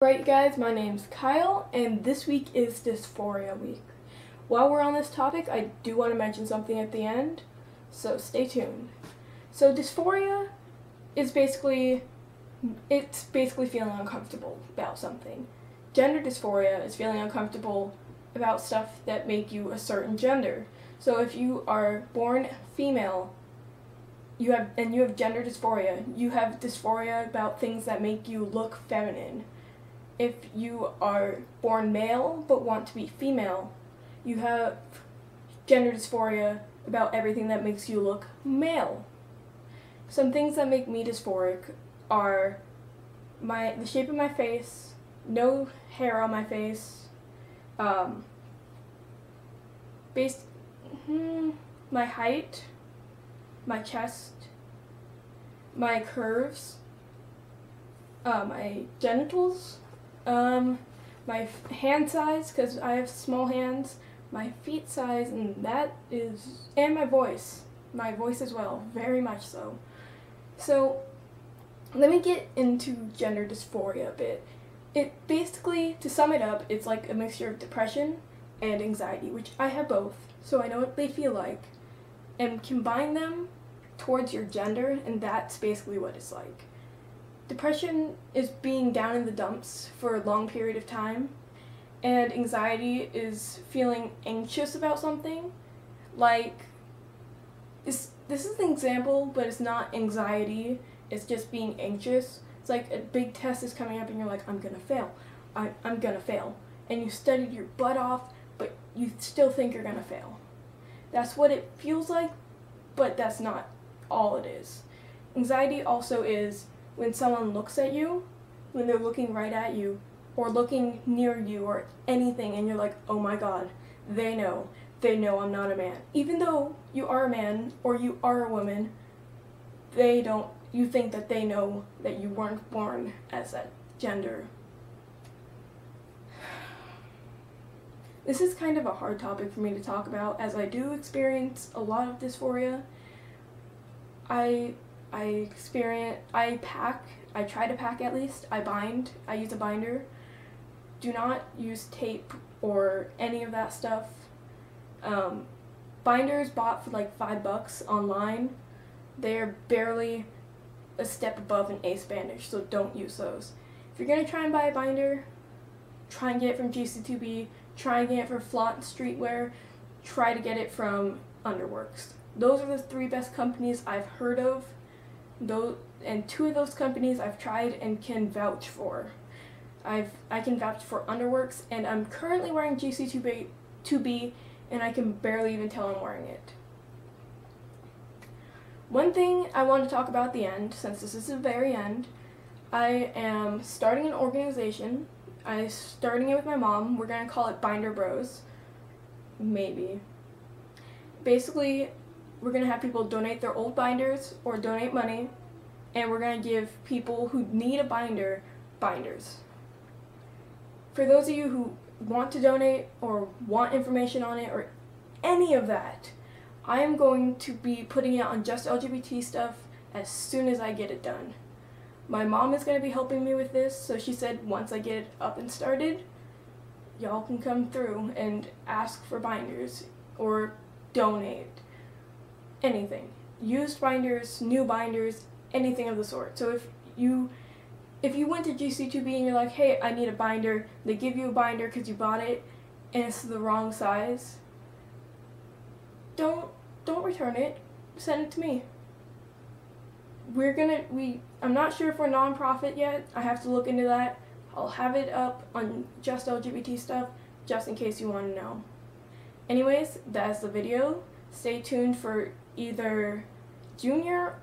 Right guys, my name's Kyle and this week is Dysphoria week. While we're on this topic, I do want to mention something at the end, so stay tuned. So dysphoria is basically feeling uncomfortable about something. Gender dysphoria is feeling uncomfortable about stuff that make you a certain gender. So if you are born female, you have gender dysphoria, you have dysphoria about things that make you look feminine. If you are born male but want to be female, you have gender dysphoria about everything that makes you look male. Some things that make me dysphoric are the shape of my face, no hair on my face, my height, my chest, my curves, my genitals, my hand size, because I have small hands, my feet size, and my voice as well, very much so. So, let me get into gender dysphoria a bit. It basically, to sum it up, it's like a mixture of depression and anxiety, which I have both, so I know what they feel like, and combine them towards your gender, and that's basically what it's like. Depression is being down in the dumps for a long period of time, and anxiety is feeling anxious about something. Like, this is an example, but it's not anxiety, it's just being anxious. It's like a big test is coming up and you're like, I'm gonna fail, I'm gonna fail. And you studied your butt off, but you still think you're gonna fail. That's what it feels like, but that's not all it is. Anxiety also is when someone looks at you, when they're looking right at you, or looking near you, or anything, and you're like, oh my god, they know I'm not a man. Even though you are a man, or you are a woman, you think that they know that you weren't born as that gender. This is kind of a hard topic for me to talk about, as I do experience a lot of dysphoria. I try to pack at least, I use a binder. Do not use tape or any of that stuff. Binders bought for like $5 online, they're barely a step above an ace bandage, so don't use those. If you're going to try and buy a binder, try and get it from GC2B, try and get it from Flaunt Streetwear, try to get it from Underworks. Those are the 3 best companies I've heard of. And 2 of those companies I've tried and can vouch for. I can vouch for Underworks, and I'm currently wearing GC2B, and I can barely even tell I'm wearing it. One thing I want to talk about at the end, since this is the very end, I am starting an organization. I'm starting it with my mom. We're going to call it Binder Bros. Maybe. Basically, we're going to have people donate their old binders or donate money, and we're going to give people who need a binder, binders. For those of you who want to donate or want information on it or any of that, I am going to be putting it on Just LGBT stuff as soon as I get it done. My mom is going to be helping me with this, so she said once I get it up and started, y'all can come through and ask for binders or donate. Anything. Used binders, new binders, anything of the sort. So if you went to GC2B and you're like, hey, I need a binder, they give you a binder because you bought it and it's the wrong size, don't return it, send it to me. I'm not sure if we're non-profit yet, I have to look into that. I'll have it up on Just LGBT stuff, just in case you want to know. Anyways, that's the video. Stay tuned for either Junior